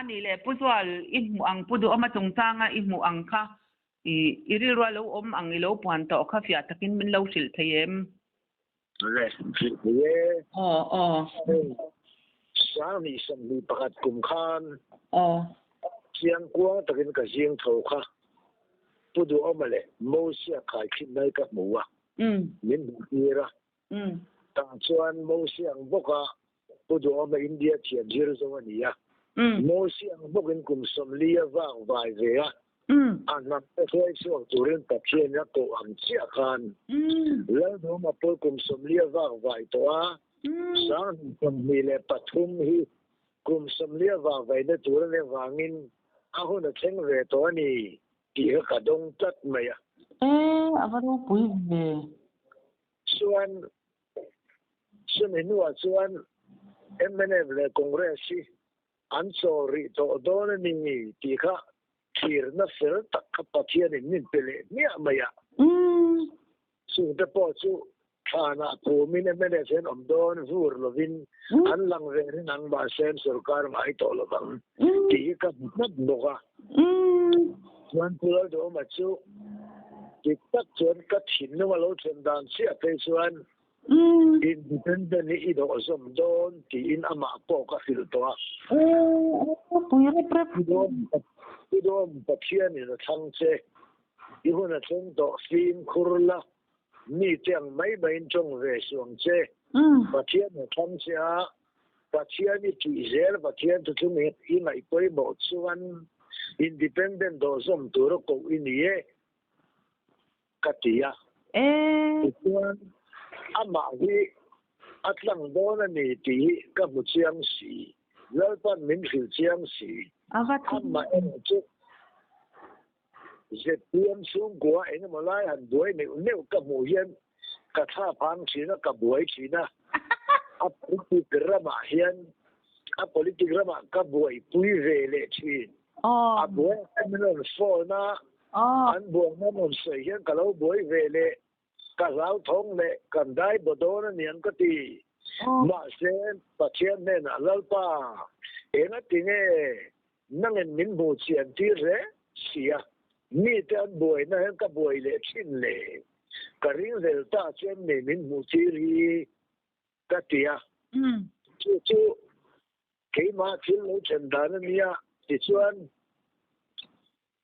anh lệ puzual ít mu ang pudu ama tung tanga ít mu ang kha iri ro lo ang lo puan to kha fia takin min lo sil thayem le ye sang ni sam ni pakat kum khan chiang kwa takin ka jing tho kha pudu ama le mo sia khai khit nai ka mu wa min ira ta chuan mo siang boka pudu ama India thian jir zo ani ya mo siang bokin kum somlia wang vai ve ya anam khoi so turin ta thian ya to ang chia khan la no ma po kum somlia wang vai to a sang kum mi le pathum hi kum somlia wang vai na turin le wangin a ho na theng ve to ani ti ka dong tat ma ya avaro pui ve chuan hinua chuan MNF le Congress an sorry to don ni ti kha thir na fer tak kha pathian in pele mi amaya su de po chu thana ko min MNF sen om don vur lovin an lang ve nang ba sen sarkar mai to lo bang ti ka nat boga chuan pula do ma chu ti tak chuan ka thin no lo chen dan sia pe chuan independent ni ido som don ti in ama po ka fil to puire prep ido pathian ni na thang che I huna chung to film khurla ni tiang mai bain chung ve suang che pathian na thang che a pathian ni ti zel pathian tu chung I mai poi bo chuan independent do som tu ro ko in ye katia chuan ama hi atlang dona ni ti ka mu chiang si lalpan min khil chiang si ama en chu ZPM sung go en malai han boi ne ka mu hian ka tha phang china ka boi china a politic rama ka boi pui ve le chin a boi criminal for na an boi na mon se hian ka lo boi ve le ka rau thong le kan dai bodona nian ka ti ma sen pathian ne na lalpa ena tinge nangen min bo chian ti re sia mi tan boy na ka boy le chin le ka ring zel ta chen ne min mu chi ri ka tia chu ke ma thil lo chen dan nia ti chuan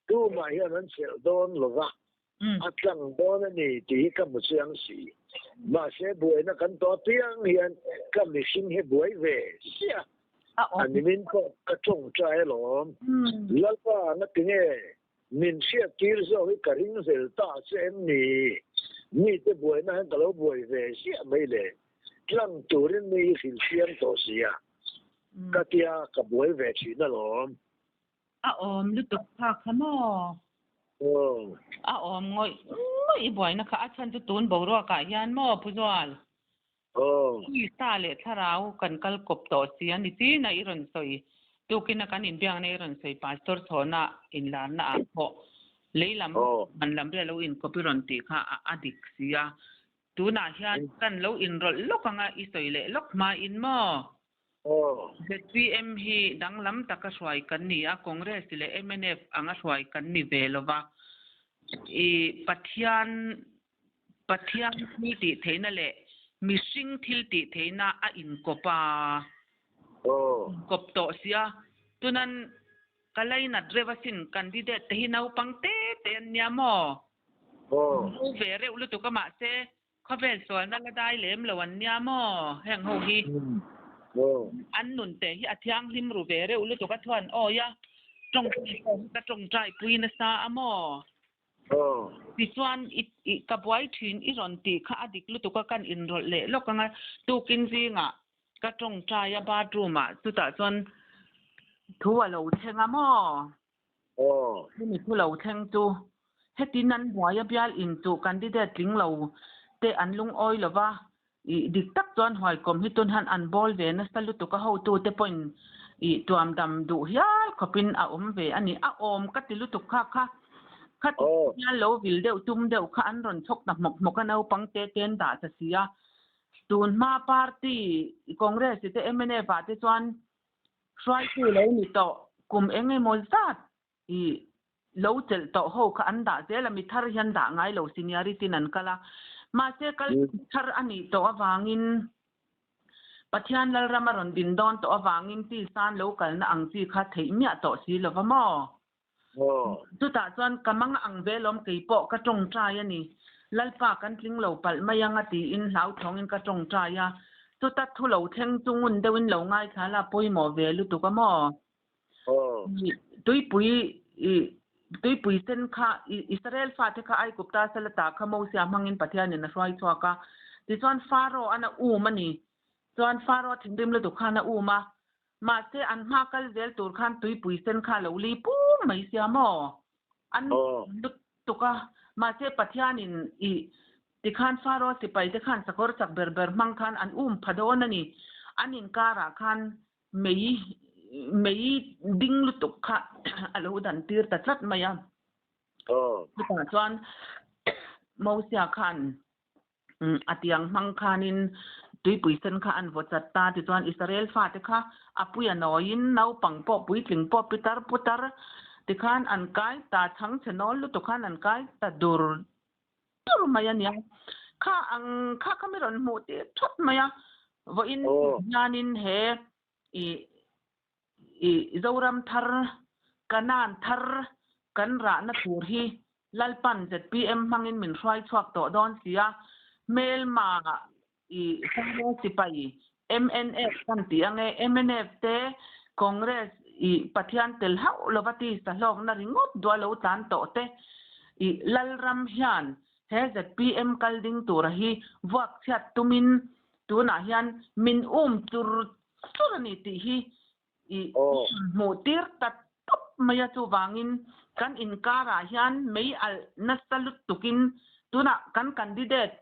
tu ma hian an sel don lo wa atlang don ni ti ka mu chiang si ma se boy na kan to tiang hian ka mi sing he boy ve sia an min ko ka chong chai lo lalpa na tinge min sia tir zo hi ka ring zel ta chen ni te boy na ka lo boy ve sia mai le tlang turin ni fil siam to sia ka tia ka boy ve chi na lo lu tok pha khamo ngoi boy na kha achan tu tun bo ro ka yan mo puzwal ki ta le tharau kan kal kop to sian ni ti na iron soi tu kin kan in biang na iron soi pastor thona in la na ko leilam man lam re lo in kopiron ti kha adik sia tu na hian kan lo in rol lokanga I soi le lok ma in mo ZPM hi danglam taka swai kan ni a Congress le MNF anga swai kan ni velova pathian ni ti theina le missing thil ti theina a in kopa kop to sia tunan kalaina drevasin candidate te hinau pangte te nyamo vere ulu to kama se khavel so na la dai lem lawan nyamo heng ho hi an nun te hi athiang lim ru vere ulu to ka thwan ya trong trai puina sa amo ti chuan I ka buai thin I ron ti kha adik lu to ka kan in rol le lokanga tu kin zinga ka trong trai ya bathroom a tu ta chuan thuwa lo thenga mo ni thu lo theng tu hetin nan buaya bial in tu candidate ling lo te anlung oi lova dik tak chuan hoi kom hi tun han an bol ve na salu tu ka ho tu te point tuam dam du hial khopin a ve ani a ka ti lu tu kha khat ya lo vil deuh tum deuh kha an ron chok na mok ka nau pangte ten da sa sia tun ma party Congress te MNF ba te chuan try tu lo ni to kum enge mo zat I lo tel to ho kha anda te la mi thar hian da ngai lo seniority nan kala ma se kal thar ani to awangin pathian lal ramaron din don to awangin ti san lo kal na ang chi kha thei mia to si lo mo tu ta chuan kamang ang velom kei po ka tong trai ani lalpa kan tling lo pal mayanga ti in hlau thong in ka tong trai ya tu ta thu lo theng chungun dewin lo ngai khala poimo velu tu ka mo tui pui sen kha Israel fa te kha ai kupta salata kha mo sia mangin pathian in roi chwaka ti chuan faro ana mani chuan faro thingdim le tu khana ma se an ma kal zel tur khan tui sen kha lo li pu mai sia mo an tu ka ma se pathian in ti khan faro si pai te khan sakor chak ber mang khan an phadon ani anin kara khan mei ding lu tuk kha alo dan tir ta tlat maya ta chuan mo sia khan atiang mang khanin tui pui sen kha an vo chat ta ti chuan Israel fa te kha apuya noin nau pang po pui tling po pitar putar ti khan an kai ta thang chenol lu tu khan an kai ta dur maya nia kha kamiron mu ti thot maya vo in nanin he I zoram thar kanan thar kan ra na tur hi lalpan ZPM mangin min roi chuak to don sia mail ma sangro sipai MNF kan ti ange MNF te Congress pathian tel hau lovati sa log na ringot do lo tan to te lalram hian he ZPM kalding tur hi wak chat tumin tuna hian min tur turani ti hi motir tat top maya chu wangin kan inkara hian mei al nasalut tukin tuna kan candidate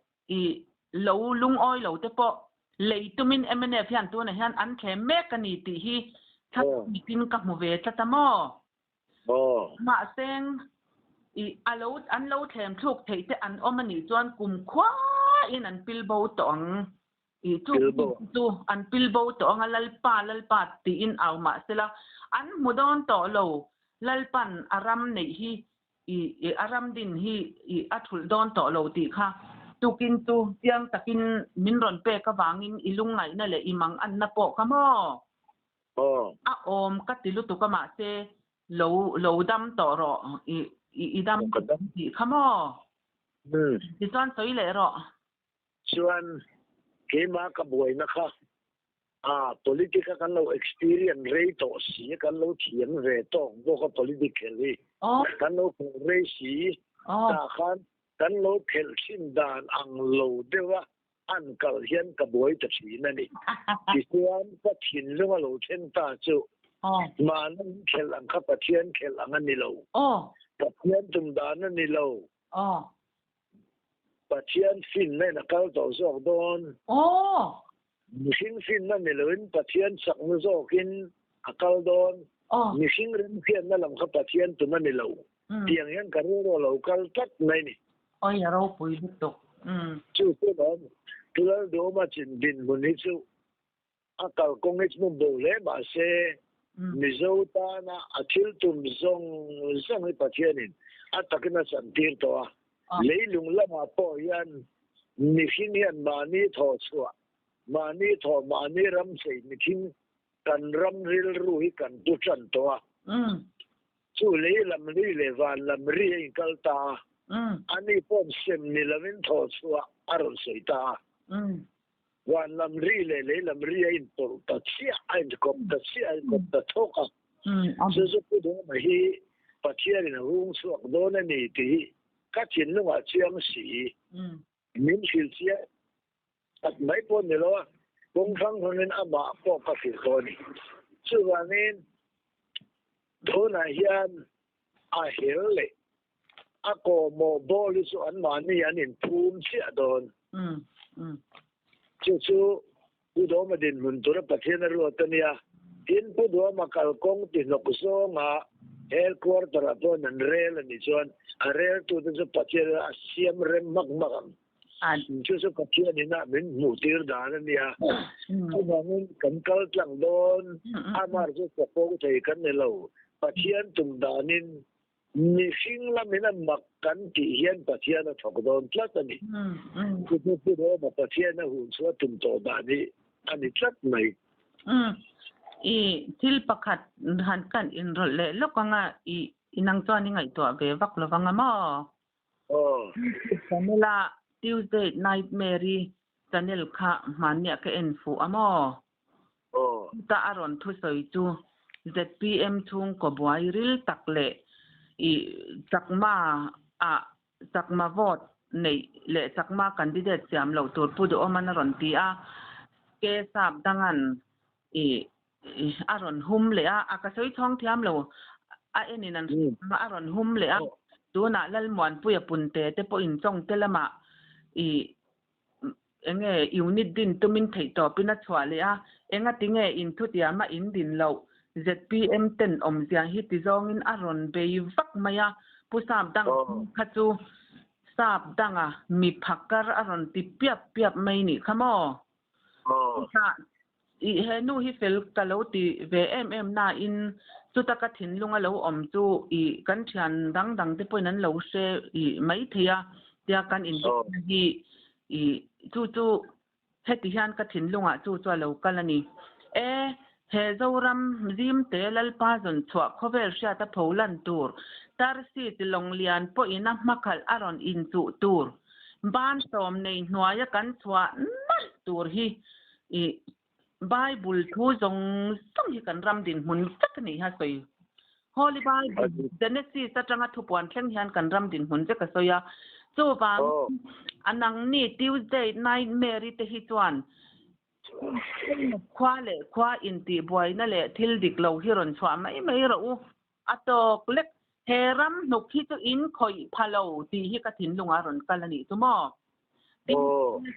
lo lung oi lo te po leitumin MNF hian tuna hian an khe mekani ti hi that mitin ka mu ve tatamo ma seng alo an lo them thuk thei te an omani chuan kum khwa in an pilbo tong tu an pilbo to nga lalpa ti in aw ma sela an mudon to lo lalpan aram nei hi aram din hi athul don to lo ti kha tukin tu tiang takin minron pe ka wangin ilung ngai na le imang an na po kamo a ka tilu tu ka ma se lo dam to ro idam ti kamo ti chuan soi le ro chuan ke ma ka boy na kha politica kan lo experience rei to si kan lo thiam ve to bo ka politically kan lo rei si ta khan kan lo khel sin dan ang lo dewa an kal hian ka boy ta si na ni ti chuan ka thin lo lo chen ta chu ma nan khel ang kha pathian khel ang ani lo pathian tum dan ani lo pathian fin na na kal to so don mihing fin na niloin pathian sak na so kin akal don mihing ren fian na lam kha pathian tu na nilo tiang yan karero local tat nai ni oi aro pui tuk chu don tulal do ma chin din buni chu akal kongich mo bole ba se mizo ta na athil tum zong pathianin atakina santir to leilung lama po yan mihing yan mani tho chua mani tho mani ram sei mihing kan ram ril ruhi kan tu chan to chu le lam ri le van lam ri in kalta ani pom sem ni lavin tho chua aron sei ta wan lam ri le lam ri in por ta chia ai kom ta chia ai kom ta thoka so pu do ma hi pathian in hung suak do na ni ti ka chin lu wa chiang si min sil chia at mai pon ni lo kong thang honin ama po ka fil ko ni chu wanin do na hian a hel le a ko mo bol su an ma ni an in phum chia don chu pu do ma din mun to ra pathian ro ta nia tin pu do ma kal kong ti nok so nga headquarter ato nan rel ni chuan a rel tu te pathian a siam rem mak 就是个天你那民母丢的那里啊，就我们跟高长东，阿妈就个包在跟那路，把天中的呢，你心了没那么跟底下把天的差不多抓的你，就是不多把天的混说中做的你，อันนี้จัดไหม til pakhat han kan in rol le lokanga inang chuan ni ngai to ve vak lawanga mo Chanela Tuesday night Mary channel kha mania ke enfu amo ta aron thu soi chu ZPM chung ko buai ril takle chakma vote nei le chakma candidate siam lo tur pu do man ron ti a ke sap dangan aron hum le a ka soi thong thiam lo a eninan ma aron hum le a tu na lal mon pu ya punte te po in chong te lama enge unit din tumin thei to pina chwa le a enga tinge in thu tia ma in din lo ZPM 10 om sia hi ti zong in aron be vak maya pu sap dang khachu sap danga mi phakar aron ti piap mai ni khamo henu hi fel kalo ti vmm na in chutaka thin lunga lo om chu kan thian dang te poinan lo se mai thia tia kan in hi chu heti hian ka thin lunga chu lo kalani he zoram zim te lalpa zon chwa khover sha ta pholan tur tar si ti long lian po ina makhal aron in chu tur ban som nei hnuaya kan chwa nal tur hi Bible thu zong hi kan ram din mun tak ni ha soi Holy Bible Genesis atanga thu pon thleng hian kan ram din mun ka soya chu wang anang ni Tuesday night Mary te hi chuan khwa in ti boy na le thil dik lo hi ron chwa mai ro atok lek heram nuk hi chu in khoi phalo ti hi ka thin lunga ron kalani tu mo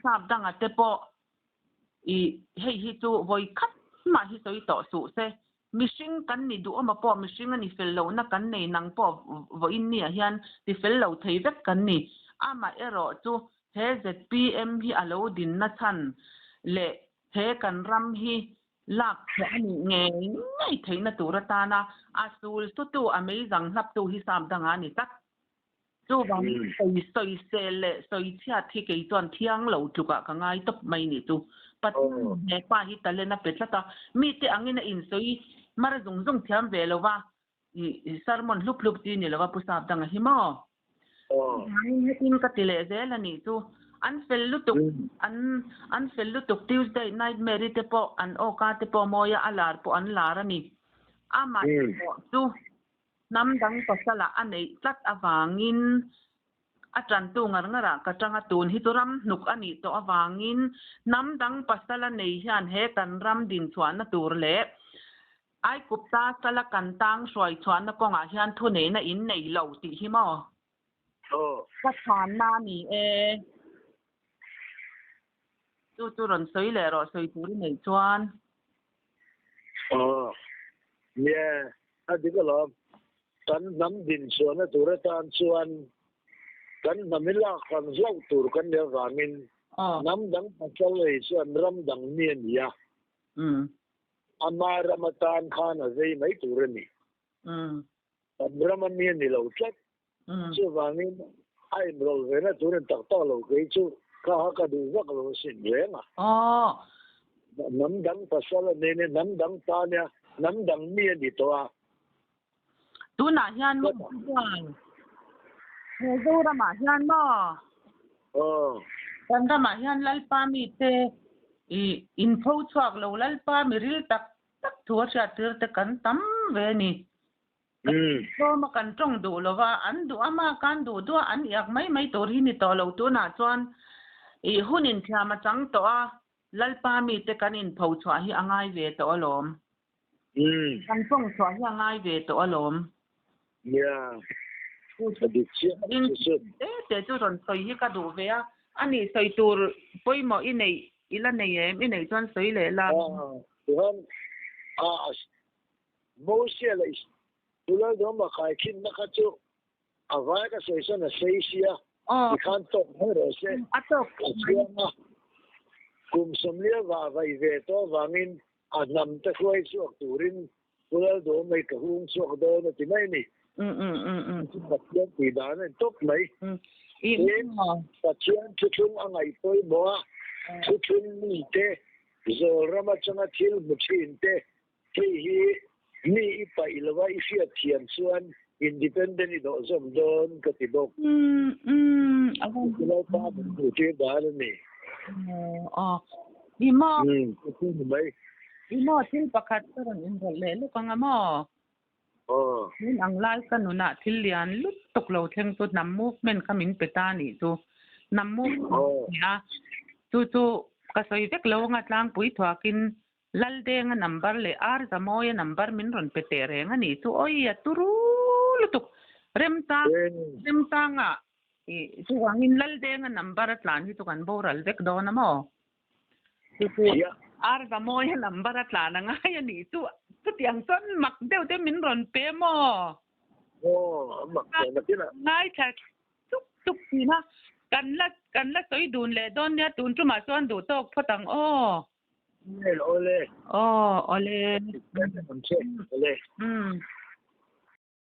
sab danga te po hi chu voi khat ma hi soi to su se mishing kan ni du ama po mishing ani fel lo na kan nei nang po vo in ni hian ti fel lo thei vek kan ni ama ero chu he ZPM hi alo din na chan le he kan ram hi lak ani nge ngai theina turata na asul tu amazing hlap tu hi sam danga ni tak chu bang soi se le soi chia thi ke chon thiang lo tu ka ngai top mai ni tu pat ne pa hi talena petlata mi te angina in soi mar zung thiam ve lova sermon lup ti ni lova pusap danga hi mo in ka tile zel ani tu an fel lutuk Tuesday night Mary te po an oka te po moya alar po an larani ama tu nam dang pasala anei tlat awangin atran tu ngara ka tanga tun hituram nuk ani to awangin nam dang pasala nei hian he kan ram din chuan na tur le ai kupta sala kan tang soi chuan na konga hian thu nei na in nei lo ti hi mo ka than na ni tu ron soi le ro soi tur nei chuan yeah adiga lo tan nam din chuan na tur tan chuan kan namila kan zau tur kan le ramin nam dang pasal le chuan ram dang nian ya amar ramatan khan azai mai tur ni raman nian ni lo chat chu wangin ai rol ve na tur tak to lo ke chu ka du vak lo sin yenga nam dang pasal ne nam dang ta nya nam dang nian ni to a tu na hian mo chuan he zo ra ma hian mo kan da ma hian lalpa mi te info chuak lo lalpa mi ril tak thua sha tir te kan tam ve ni so ma kan tong du lova an du ama kan du an yak mai tor hi ni to lo tu na chuan hunin thia ma chang to a lalpa mi te kan info chwa hi angai ve to alom kan tong chwa hi angai ve to alom te chu ron soi hi ka du ve a ani soi tur poimo inei ila nei em inei chuan soi le la mo sia le tula do ma khai khin na kha chu avai ka soi sa na sei sia thì khăn tốt hết rồi sẽ tốt cùng xâm liên và vay về to và nghìn nằm tới khơi xuống tủ rin vừa đó mấy cái hung xuống đó nó thì mấy nè bật lên thì đó nên tốt mấy và chuyện chút chung anh ấy tôi bỏ chút chung như thế rồi ra mà chẳng thiếu một chuyện thế thì ni phải là vậy phía thiền xuân independent đó giống đơn cái bốc cái lâu ta mình đủ chuyện đó nè đi mò cái mấy đi mò til pakhat ka ron in rol le lu ka nga mo ni ang lai ka nu na til lian lut tok lo thleng tu nam movement ka min peta ni tu nam movement ya tu ka soi vek lo nga tlang pui thwakin lal de nga number le ar zamoya number min ron pete re nga ni tu oi ya turu lutuk rem ta nga tu wangin lal de nga number atlan hi tu kan boral vek do na mo tu ar zamoya number atlan nga ya ni tu tiang son mak deu de min ron pe mo mak na pina ngai cha tuk ni na kan la soi dun le don ya tun tu ma son du tok photang ole ole ole